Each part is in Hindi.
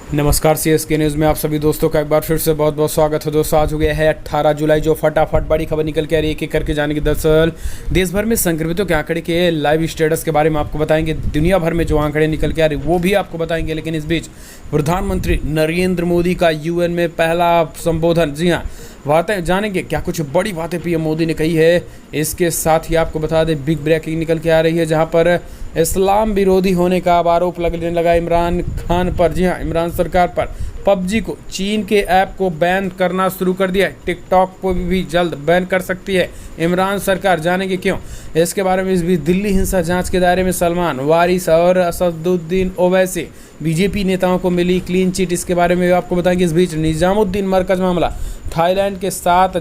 नमस्कार, सीएसके न्यूज़ में आप सभी दोस्तों का एक बार फिर से बहुत बहुत स्वागत है। दोस्तों, आज हो गया है 18 जुलाई, जो फटाफट बड़ी खबर निकल के आ रही है एक एक करके जानेंगे। दरअसल देश भर में संक्रमितों के आंकड़े के लाइव स्टेटस के बारे में आपको बताएंगे। दुनिया भर में जो आंकड़े निकल के आ रहे वो भी आपको बताएंगे। लेकिन इस बीच प्रधानमंत्री नरेंद्र मोदी का यूएन में पहला संबोधन, जी हाँ, बातें जानेंगे क्या कुछ बड़ी बातें पीएम मोदी ने कही है। इसके साथ ही आपको बता दें बिग ब्रेकिंग निकल के आ रही है, जहां पर इस्लाम विरोधी होने का आरोप लगने लगा इमरान खान पर। जी हाँ, इमरान सरकार पर। पबजी को, चीन के ऐप को बैन करना शुरू कर दिया है। टिकटॉक को भी जल्द बैन कर सकती है इमरान सरकार, जानेंगे क्यों। इसके बारे में इस बीच दिल्ली हिंसा जांच के दायरे में सलमान वारिस और असदुद्दीन ओवैसी बीजेपी नेताओं को मिली क्लीन चिट, इसके बारे में आपको बताएंगे। इस बीच निजामुद्दीन मरकज मामला, थाईलैंड के 7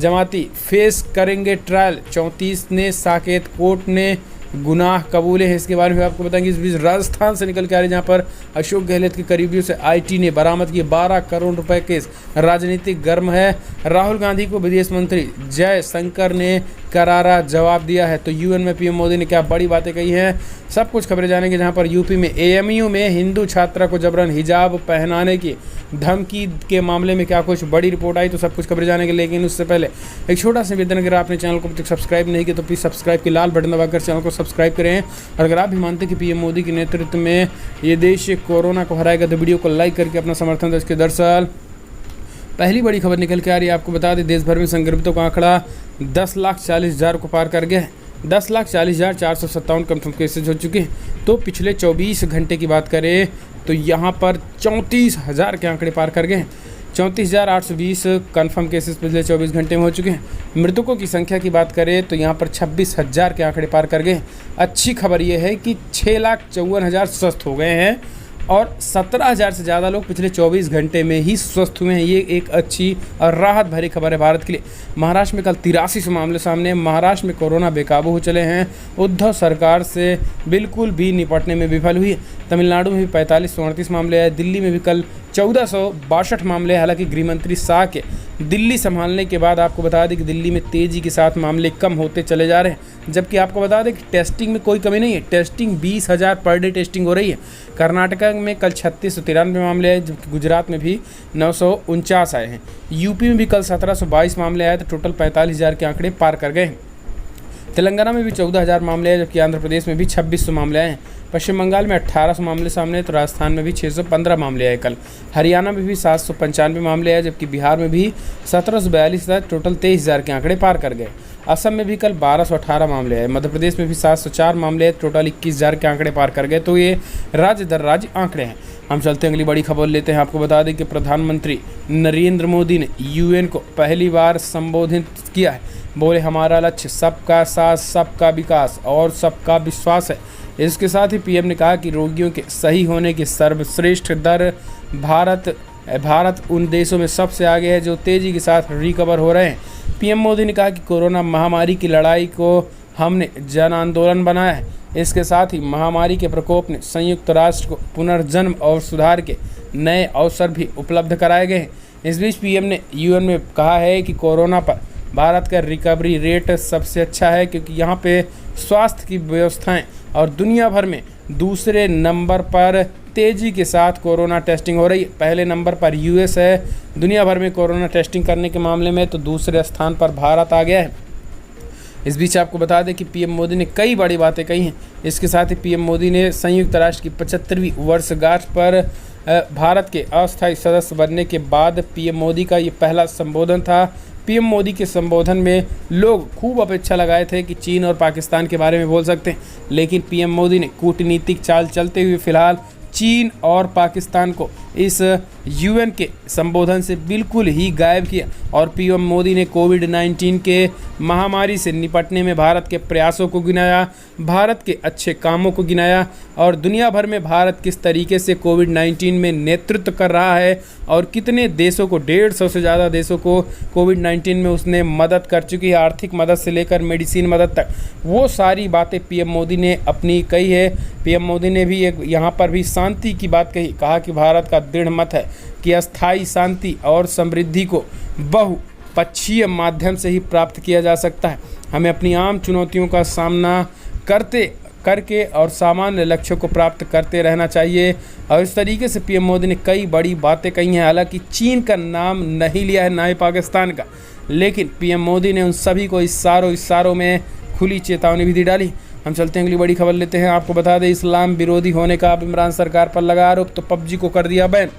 जमाती फेस करेंगे ट्रायल। 34 ने साकेत कोर्ट ने गुनाह कबूले हैं, इसके बारे में आपको बताएंगे। इस बीच राजस्थान से निकल के आ रही, जहां पर अशोक गहलोत के करीबियों से आईटी ने बरामद किए 12 करोड़ रुपए केस। राजनीतिक गर्म है, राहुल गांधी को विदेश मंत्री जयशंकर ने करारा जवाब दिया है। तो यूएन में पीएम मोदी ने क्या बड़ी बातें कही हैं, सब कुछ खबरें जानेंगे। जहां पर यूपी में एएमयू में हिंदू छात्रा को जबरन हिजाब पहनाने की धमकी के मामले में क्या कुछ बड़ी रिपोर्ट आई, तो सब कुछ खबरें जानेंगे। लेकिन उससे पहले एक छोटा सा निवेदन, अगर आपने चैनल को अब तक सब्सक्राइब नहीं किया तो प्लीज़ सब्सक्राइब के लाल बटन दबाकर चैनल को सब्सक्राइब करें। और अगर आप भी मानते हैं कि पीएम मोदी के नेतृत्व में ये देश कोरोना को हराएगा तो वीडियो को लाइक करके अपना समर्थन दें। दरअसल पहली बड़ी खबर निकल के आ रही है, आपको बता दें देश भर में संक्रमितों का आंकड़ा 10,40,000 को पार कर गया है। 10,40,457 कंफर्म केसेज हो चुके हैं। तो पिछले 24 घंटे की बात करें तो यहाँ पर 34,000 के आंकड़े पार कर गए हैं। 34,820 कंफर्म केसेस पिछले 24 घंटे में हो चुके हैं। मृतकों की संख्या की बात करें तो यहाँ पर 26,000 के आंकड़े पार कर गए हैं। अच्छी खबर ये है कि 6,54,000 स्वस्थ हो गए हैं और 17,000 से ज़्यादा लोग पिछले 24 घंटे में ही स्वस्थ हुए हैं। ये एक अच्छी और राहत भरी खबर है भारत के लिए। महाराष्ट्र में कल 83 मामले सामने। महाराष्ट्र में कोरोना बेकाबू हो चले हैं। उद्धव सरकार से बिल्कुल भी निपटने में विफल हुई है। तमिलनाडु में भी 45-38 मामले आए। दिल्ली में भी कल 1462 मामले। हालांकि गृहमंत्री शाह के दिल्ली संभालने के बाद आपको बता दें कि दिल्ली में तेज़ी के साथ मामले कम होते चले जा रहे हैं। जबकि आपको बता दें कि टेस्टिंग में कोई कमी नहीं है। टेस्टिंग 20,000 पर डे टेस्टिंग हो रही है। कर्नाटक में कल 3693 मामले आए, जबकि गुजरात में भी 949 आए हैं। यूपी में भी कल 1722 मामले आए, तो टोटल 45,000 के आंकड़े पार कर गए हैं। तेलंगाना में भी 14,000 मामले आए, जबकि आंध्र प्रदेश में भी 2600 मामले आए हैं। पश्चिम बंगाल में 1800 मामले सामने, तो राजस्थान में भी 615 मामले आए कल। हरियाणा में भी 795 मामले आए, जबकि बिहार में भी 1742 आए। टोटल 23,000 के आंकड़े पार कर गए। असम में भी कल 1218 मामले आए। मध्य प्रदेश में भी 704 मामले आए। टोटल 21,000 के आंकड़े पार कर गए। तो ये राज्य दर राज्य आंकड़े हैं। हम चलते हैं अगली बड़ी खबर लेते हैं। आपको बता दें कि प्रधानमंत्री नरेंद्र मोदी ने यूएन को पहली बार संबोधित किया है। बोले, हमारा लक्ष्य सबका साथ, सबका विकास और सबका विश्वास है। इसके साथ ही पीएम ने कहा कि रोगियों के सही होने की सर्वश्रेष्ठ दर भारत उन देशों में सबसे आगे है जो तेज़ी के साथ रिकवर हो रहे हैं। पीएम मोदी ने कहा कि कोरोना महामारी की लड़ाई को हमने जन आंदोलन बनाया है। इसके साथ ही महामारी के प्रकोप ने संयुक्त राष्ट्र को पुनर्जन्म और सुधार के नए अवसर भी उपलब्ध कराए गए हैं। इस बीच पीएम ने यूएन में कहा है कि कोरोना पर भारत का रिकवरी रेट सबसे अच्छा है, क्योंकि यहाँ पे स्वास्थ्य की व्यवस्थाएं और दुनिया भर में दूसरे नंबर पर तेज़ी के साथ कोरोना टेस्टिंग हो रही है। पहले नंबर पर यूएस है दुनिया भर में कोरोना टेस्टिंग करने के मामले में, तो दूसरे स्थान पर भारत आ गया है। इस बीच आपको बता दें कि पीएम मोदी ने कई बड़ी बातें कही हैं। इसके साथ ही पीएम मोदी ने संयुक्त राष्ट्र की 75वीं वर्षगांठ पर भारत के अस्थायी सदस्य बनने के बाद पीएम मोदी का ये पहला संबोधन था। पीएम मोदी के संबोधन में लोग खूब अपेक्षा लगाए थे कि चीन और पाकिस्तान के बारे में बोल सकते हैं, लेकिन पीएम मोदी ने कूटनीतिक चाल चलते हुए फिलहाल चीन और पाकिस्तान को इस यूएन के संबोधन से बिल्कुल ही गायब किया। और पीएम मोदी ने कोविड-19 के महामारी से निपटने में भारत के प्रयासों को गिनाया, भारत के अच्छे कामों को गिनाया और दुनिया भर में भारत किस तरीके से कोविड-19 में नेतृत्व कर रहा है और कितने देशों को, 150 से ज़्यादा देशों को कोविड-19 में उसने मदद कर चुकी है, आर्थिक मदद से लेकर मेडिसिन मदद तक। वो सारी बातें पीएम मोदी ने अपनी कही है। पीएम मोदी ने भी एक यहाँ पर भी शांति की बात कही। कहा कि भारत का दृढ़ मत है कि अस्थायी शांति और समृद्धि को बहुपक्षीय माध्यम से ही प्राप्त किया जा सकता है। हमें अपनी आम चुनौतियों का सामना करके और सामान्य लक्ष्यों को प्राप्त करते रहना चाहिए। और इस तरीके से पीएम मोदी ने कई बड़ी बातें कही हैं। हालांकि चीन का नाम नहीं लिया है, ना ही पाकिस्तान का, लेकिन पीएम मोदी ने उन सभी को इशारों में खुली चेतावनी भी दी डाली। हम चलते हैं अगली बड़ी खबर लेते हैं। आपको बता दें, इस्लाम विरोधी होने का अब इमरान सरकार पर लगा आरोप, तो पबजी को कर दिया बैन।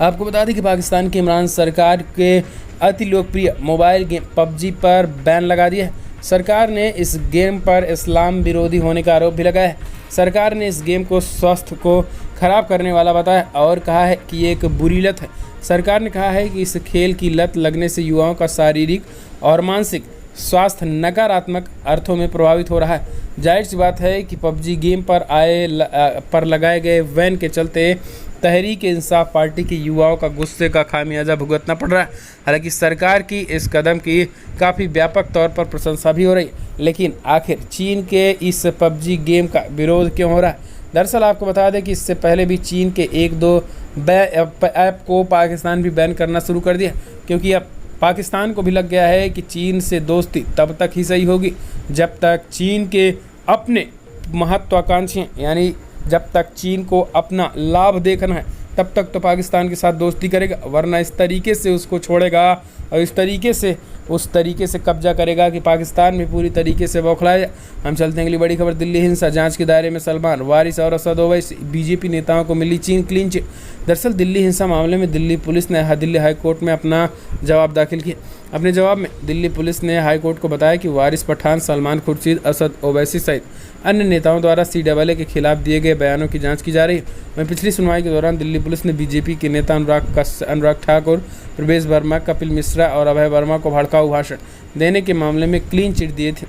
आपको बता दें कि पाकिस्तान की इमरान सरकार के अति लोकप्रिय मोबाइल गेम पबजी पर बैन लगा दिया है। सरकार ने इस गेम पर इस्लाम विरोधी होने का आरोप भी लगाया है। सरकार ने इस गेम को स्वास्थ्य को खराब करने वाला बताया और कहा है कि ये एक बुरी लत है। सरकार ने कहा है कि इस खेल की लत लगने से युवाओं का शारीरिक और मानसिक स्वास्थ्य नकारात्मक अर्थों में प्रभावित हो रहा है। जाहिर सी बात है कि पबजी गेम पर लगाए गए बैन के चलते तहरीक इंसाफ पार्टी के युवाओं का गुस्से का खामियाजा भुगतना पड़ रहा है। हालांकि सरकार की इस कदम की काफ़ी व्यापक तौर पर प्रशंसा भी हो रही है, लेकिन आखिर चीन के इस पबजी गेम का विरोध क्यों हो रहा है? दरअसल आपको बता दें कि इससे पहले भी चीन के 1-2 ऐप को पाकिस्तान भी बैन करना शुरू कर दिया, क्योंकि अब पाकिस्तान को भी लग गया है कि चीन से दोस्ती तब तक ही सही होगी जब तक चीन के अपने महत्वाकांक्षी, यानी जब तक चीन को अपना लाभ देखना है तब तक तो पाकिस्तान के साथ दोस्ती करेगा, वरना इस तरीके से उसको छोड़ेगा और उस तरीके से कब्जा करेगा कि पाकिस्तान में पूरी तरीके से बौखलाए। हम चलते हैं अगली बड़ी खबर। दिल्ली हिंसा जांच के दायरे में सलमान, वारिस और असद ओवैसी, बीजेपी नेताओं को मिली क्लीन चिट। दरअसल दिल्ली हिंसा मामले में दिल्ली पुलिस ने दिल्ली हाईकोर्ट में अपना जवाब दाखिल किया। अपने जवाब में दिल्ली पुलिस ने हाईकोर्ट को बताया कि वारिस पठान, सलमान खुर्शीद, असद ओवैसी सहित अन्य नेताओं द्वारा CAA के खिलाफ दिए गए बयानों की जांच की जा रही है। वहीं पिछली सुनवाई के दौरान दिल्ली पुलिस ने बीजेपी के नेता अनुराग ठाकुर, प्रवेश वर्मा, कपिल मिश्रा और अभय वर्मा को भड़काऊ भाषण देने के मामले में क्लीन चिट दिए थे।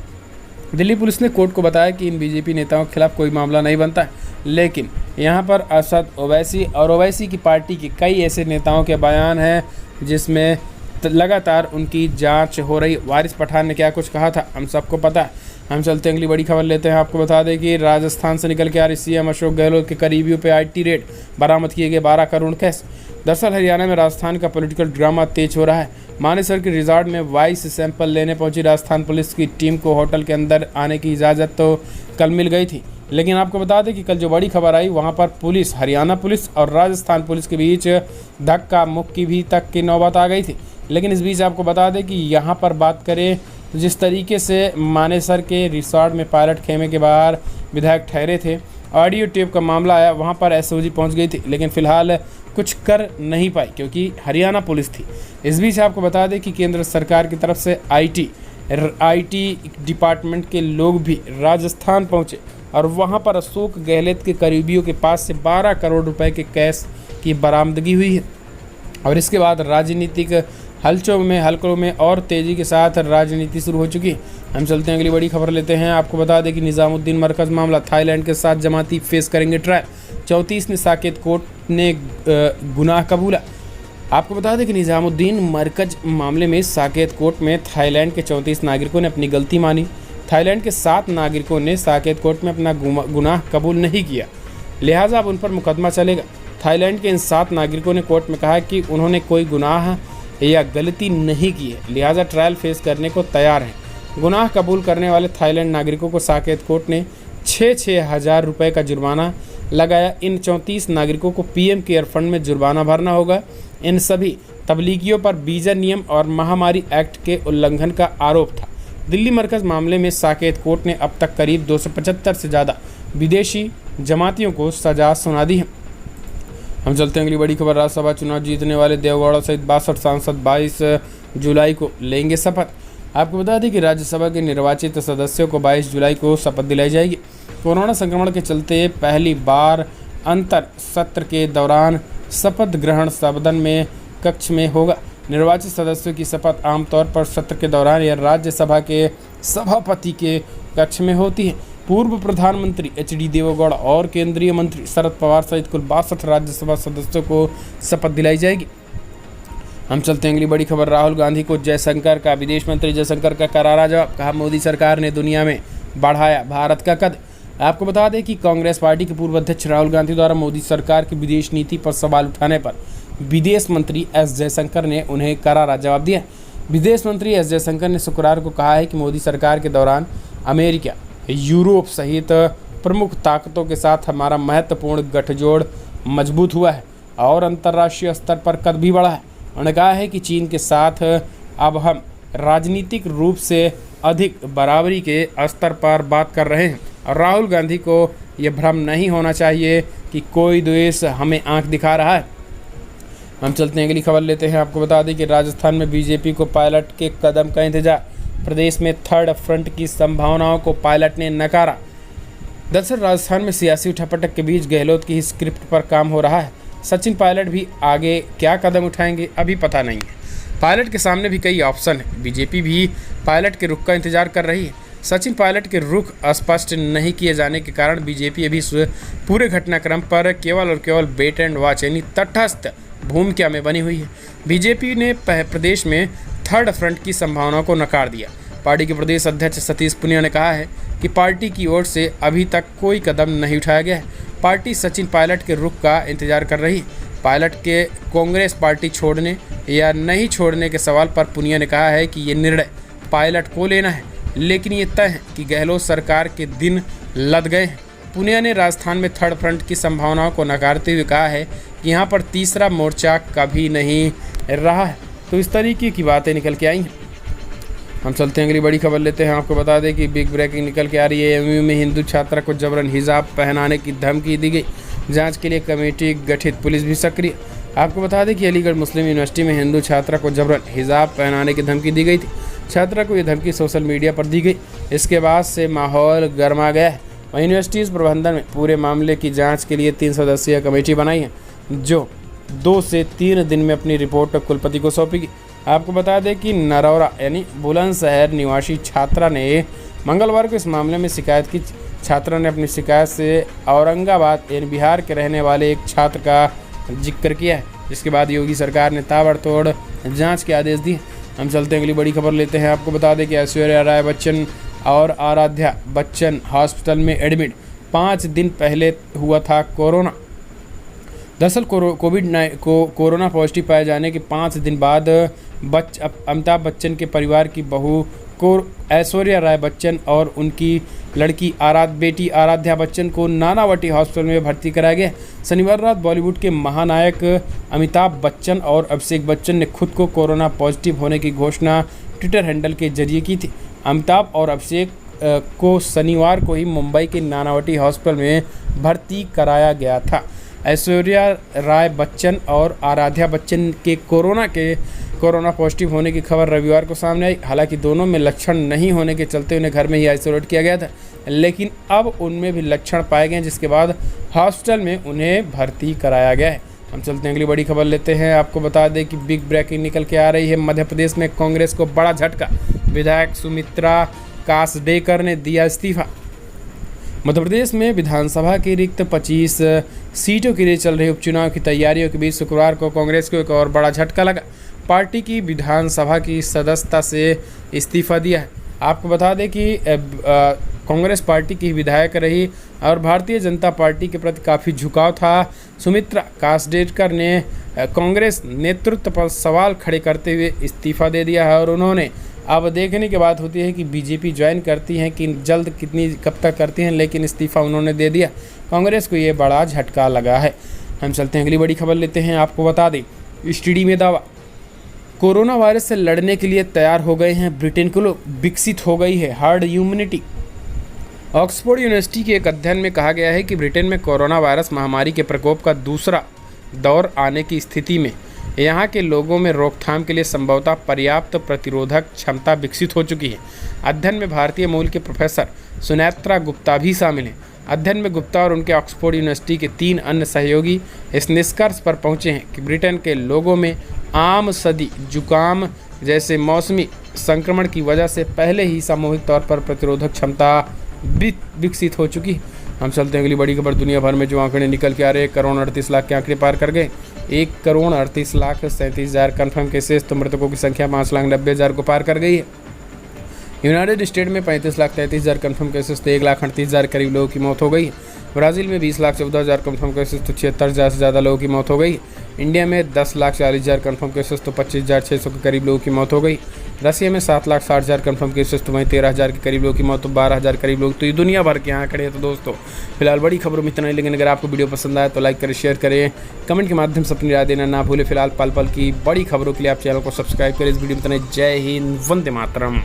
दिल्ली पुलिस ने कोर्ट को बताया कि इन बीजेपी नेताओं के खिलाफ कोई मामला नहीं बनता है, लेकिन यहाँ पर असद ओवैसी और ओवैसी की पार्टी के कई ऐसे नेताओं के बयान हैं जिसमें लगातार उनकी जांच हो रही। वारिस पठान ने क्या कुछ कहा था हम सबको पता है। हम चलते हैं अगली बड़ी खबर लेते हैं। आपको बता दें कि राजस्थान से निकल के आ रही CM अशोक गहलोत के करीबियों पे IT रेड, बरामद किए गए 12 करोड़ कैश। दरअसल हरियाणा में राजस्थान का पॉलिटिकल ड्रामा तेज हो रहा है। मानेसर के रिजॉर्ट में वॉइस सैंपल लेने पहुंची राजस्थान पुलिस की टीम को होटल के अंदर आने की इजाज़त तो कल मिल गई थी, लेकिन आपको बता दें कि कल जो बड़ी खबर आई वहां पर पुलिस, हरियाणा पुलिस और राजस्थान पुलिस के बीच धक्का मुक्की भी तक की नौबत आ गई थी। लेकिन इस बीच आपको बता दें कि यहाँ पर बात करें तो जिस तरीके से मानेसर के रिसॉर्ट में पायलट खेमे के बाहर विधायक ठहरे थे, ऑडियो टेप का मामला आया, वहाँ पर SOG पहुँच गई थी, लेकिन फिलहाल कुछ कर नहीं पाई क्योंकि हरियाणा पुलिस थी। इस बीच आपको बता दें कि केंद्र सरकार की तरफ से IT डिपार्टमेंट के लोग भी राजस्थान पहुँचे और वहाँ पर अशोक गहलोत के करीबियों के पास से 12 करोड़ रुपए के कैश की बरामदगी हुई है। और इसके बाद राजनीतिक हलचलों में और तेज़ी के साथ राजनीति शुरू हो चुकी है। हम चलते हैं अगली बड़ी खबर लेते हैं। आपको बता दें कि निज़ामुद्दीन मरकज़ मामला, थाईलैंड के साथ जमाती फेस करेंगे ट्रायल। 34 ने साकेत कोर्ट ने गुनाह कबूला। आपको बता दें कि निज़ामुद्दीन मरकज़ मामले में साकेत कोर्ट में थाईलैंड के 34 नागरिकों ने अपनी गलती मानी। थाईलैंड के 7 नागरिकों ने साकेत कोर्ट में अपना गुनाह कबूल नहीं किया, लिहाजा अब उन पर मुकदमा चलेगा। थाईलैंड के इन 7 नागरिकों ने कोर्ट में कहा कि उन्होंने कोई गुनाह या गलती नहीं की है, लिहाजा ट्रायल फेस करने को तैयार हैं। गुनाह कबूल करने वाले थाईलैंड नागरिकों को साकेत कोर्ट ने 6-6 हज़ार रुपये का जुर्माना लगाया। इन 34 नागरिकों को PM केयर फंड में जुर्माना भरना होगा। इन सभी तबलीगियों पर वीज़ा नियम और महामारी एक्ट के उल्लंघन का आरोप था। दिल्ली मरकज़ मामले में साकेत कोर्ट ने अब तक करीब 275 से ज़्यादा विदेशी जमातियों को सज़ा सुना दी है। हम चलते हैं अगली बड़ी खबर। राज्यसभा चुनाव जीतने वाले देवगौड़ा सहित 62 सांसद 22 जुलाई को लेंगे शपथ। आपको बता दें कि राज्यसभा के निर्वाचित सदस्यों को 22 जुलाई को शपथ दिलाई जाएगी। कोरोना संक्रमण के चलते पहली बार अंतर सत्र के दौरान शपथ ग्रहण सदन में कक्ष में होगा। निर्वाचित सदस्यों की शपथ आमतौर पर सत्र के दौरान या राज्यसभा के सभापति के कक्ष में होती है। पूर्व प्रधानमंत्री HD देवेगौड़ा और केंद्रीय मंत्री शरद पवार सहित कुल 62 राज्यसभा सदस्यों को शपथ दिलाई जाएगी। हम चलते हैं अगली बड़ी खबर। राहुल गांधी को जयशंकर का, विदेश मंत्री जयशंकर का करारा जवाब। कहा मोदी सरकार ने दुनिया में बढ़ाया भारत का कद। आपको बता दें कि कांग्रेस पार्टी के पूर्व अध्यक्ष राहुल गांधी द्वारा मोदी सरकार की विदेश नीति पर सवाल उठाने पर विदेश मंत्री S जयशंकर ने उन्हें करारा जवाब दिया। विदेश मंत्री S जयशंकर ने शुक्रवार को कहा है कि मोदी सरकार के दौरान अमेरिका यूरोप सहित प्रमुख ताकतों के साथ हमारा महत्वपूर्ण गठजोड़ मजबूत हुआ है और अंतर्राष्ट्रीय स्तर पर कद भी बढ़ा है। उन्होंने कहा है कि चीन के साथ अब हम राजनीतिक रूप से अधिक बराबरी के स्तर पर बात कर रहे हैं और राहुल गांधी को ये भ्रम नहीं होना चाहिए कि कोई देश हमें आंख दिखा रहा है। हम चलते हैं अगली खबर लेते हैं। आपको बता दें कि राजस्थान में बीजेपी को पायलट के कदम का इंतजार। प्रदेश में थर्ड फ्रंट की संभावनाओं को पायलट ने नकारा। दरअसल राजस्थान में सियासी उठापटक के बीच गहलोत की स्क्रिप्ट पर काम हो रहा है। सचिन पायलट भी आगे क्या कदम उठाएंगे अभी पता नहीं है। पायलट के सामने भी कई ऑप्शन है। बीजेपी भी पायलट के रुख का इंतजार कर रही है। सचिन पायलट के रुख स्पष्ट नहीं किए जाने के कारण बीजेपी अभी पूरे घटनाक्रम पर केवल और केवल वेट एंड वॉच यानी तटस्थ भूमिका में बनी हुई है। बीजेपी ने प्रदेश में थर्ड फ्रंट की संभावनाओं को नकार दिया। पार्टी के प्रदेश अध्यक्ष सतीश पुनिया ने कहा है कि पार्टी की ओर से अभी तक कोई कदम नहीं उठाया गया है। पार्टी सचिन पायलट के रुख का इंतजार कर रही है। पायलट के कांग्रेस पार्टी छोड़ने या नहीं छोड़ने के सवाल पर पुनिया ने कहा है कि ये निर्णय पायलट को लेना है, लेकिन ये तय है कि गहलोत सरकार के दिन लद गए हैं। पुनिया ने राजस्थान में थर्ड फ्रंट की संभावनाओं को नकारते हुए कहा है कि यहाँ पर तीसरा मोर्चा कभी नहीं रहा है। तो इस तरीके की बातें निकल के आई हैं। हम चलते हैं अगली बड़ी खबर लेते हैं। आपको बता दें कि बिग ब्रेकिंग निकल के आ रही है। एमयू में हिंदू छात्रा को जबरन हिजाब पहनाने की धमकी दी गई। जांच के लिए कमेटी गठित, पुलिस भी सक्रिय। आपको बता दें कि अलीगढ़ मुस्लिम यूनिवर्सिटी में हिंदू छात्रा को जबरन हिजाब पहनाने की धमकी दी गई थी। छात्रा को यह धमकी सोशल मीडिया पर दी गई। इसके बाद से माहौल गर्मा गया है। वहीं यूनिवर्सिटी प्रबंधन में पूरे मामले की जाँच के लिए 3 सदस्यीय कमेटी बनाई है, जो 2 से 3 दिन में अपनी रिपोर्ट कुलपति को सौंपेगी। आपको बता दें कि नरौरा यानी बुलंदशहर निवासी छात्रा ने मंगलवार को इस मामले में शिकायत की। छात्रा ने अपनी शिकायत से औरंगाबाद यानी बिहार के रहने वाले एक छात्र का जिक्र किया है, जिसके बाद योगी सरकार ने ताबड़तोड़ जांच के आदेश दिए। हम चलते हैं अगली बड़ी खबर लेते हैं। आपको बता दें कि ऐश्वर्या राय बच्चन और आराध्या बच्चन हॉस्पिटल में एडमिट। 5 दिन पहले हुआ था कोरोना। दरअसल कोरोना पॉजिटिव पाए जाने के 5 दिन बाद अमिताभ बच्चन के परिवार की बहू को ऐश्वर्या राय बच्चन और उनकी लड़की बेटी आराध्या बच्चन को नानावटी हॉस्पिटल में भर्ती कराया गया। शनिवार रात बॉलीवुड के महानायक अमिताभ बच्चन और अभिषेक बच्चन ने खुद को कोरोना पॉजिटिव होने की घोषणा ट्विटर हैंडल के जरिए की थी। अमिताभ और अभिषेक को शनिवार को ही मुंबई के नानावटी हॉस्पिटल में भर्ती कराया गया था। ऐश्वर्या राय बच्चन और आराध्या बच्चन के कोरोना पॉजिटिव होने की खबर रविवार को सामने आई। हालांकि दोनों में लक्षण नहीं होने के चलते उन्हें घर में ही आइसोलेट किया गया था, लेकिन अब उनमें भी लक्षण पाए गए, जिसके बाद हॉस्पिटल में उन्हें भर्ती कराया गया है। हम चलते हैं अगली बड़ी खबर लेते हैं। आपको बता दें कि बिग ब्रेकिंग निकल के आ रही है। मध्य प्रदेश में कांग्रेस को बड़ा झटका। विधायक सुमित्रा कासडेकर ने दिया इस्तीफा। मध्य प्रदेश में विधानसभा की रिक्त 25 सीटों के लिए चल रहे उपचुनाव की तैयारियों के बीच शुक्रवार को कांग्रेस को एक और बड़ा झटका लगा। पार्टी की विधानसभा की सदस्यता से इस्तीफा दिया है। आपको बता दें कि कांग्रेस पार्टी की विधायक रही और भारतीय जनता पार्टी के प्रति काफ़ी झुकाव था। सुमित्रा कासडेकर ने कांग्रेस नेतृत्व पर सवाल खड़े करते हुए इस्तीफा दे दिया है और उन्होंने अब देखने की बात होती है कि बीजेपी ज्वाइन करती हैं कि जल्द कब तक करती हैं, लेकिन इस्तीफा उन्होंने दे दिया। कांग्रेस को ये बड़ा झटका लगा है। हम चलते हैं अगली बड़ी खबर लेते हैं। आपको बता दें स्टडी में दावा कोरोना वायरस से लड़ने के लिए तैयार हो गए हैं ब्रिटेन के लोग। विकसित हो गई है हार्ड इम्यूनिटी। ऑक्सफोर्ड यूनिवर्सिटी के एक अध्ययन में कहा गया है कि ब्रिटेन में कोरोना वायरस महामारी के प्रकोप का दूसरा दौर आने की स्थिति में यहाँ के लोगों में रोकथाम के लिए संभवतः पर्याप्त प्रतिरोधक क्षमता विकसित हो चुकी है। अध्ययन में भारतीय मूल के प्रोफेसर सुनेत्रा गुप्ता भी शामिल हैं। अध्ययन में गुप्ता और उनके ऑक्सफोर्ड यूनिवर्सिटी के 3 अन्य सहयोगी इस निष्कर्ष पर पहुंचे हैं कि ब्रिटेन के लोगों में आम सर्दी जुकाम जैसे मौसमी संक्रमण की वजह से पहले ही सामूहिक तौर पर प्रतिरोधक क्षमता विकसित हो चुकी है। हम चलते हैं अगली बड़ी खबर। दुनिया भर में जो आंकड़े निकल के आ रहे 1,38,00,000 के आंकड़े पार कर गए। 1,38,37,000 कन्फर्म केसेस, तो मृतकों की संख्या 5,90,000 को पार कर गई है। यूनाइटेड स्टेट में 35,33,000 कन्फर्म केसेस, तो 1,38,000 करीब लोगों की मौत हो गई है। ब्राज़ील में 20,14,000 कन्फर्म केसेस, तो 76,000 से ज़्यादा लोगों की मौत हो गई। इंडिया में 10,40,000 कन्फर्म केसेस, तो 25,600 के करीब लोगों की मौत हो गई। रसिया में 7,60,000 कन्फर्म केसेस, तो वहीं 13,000 के करीब लोगों की मौत, तो 12,000 करीब लोग, तो ये दुनिया भर के यहाँ खड़े हैं। तो दोस्तों फिलहाल बड़ी खबरों में इतना ही, लेकिन अगर आपको वीडियो पसंद आया तो लाइक करें, शेयर करें, कमेंट के माध्यम से अपनी राय देना ना भूलें। फिलहाल पल पल की बड़ी खबरों के लिए आप चैनल को सब्सक्राइब करें। इस वीडियो में इतना ही। जय हिंद, वंदे मातरम।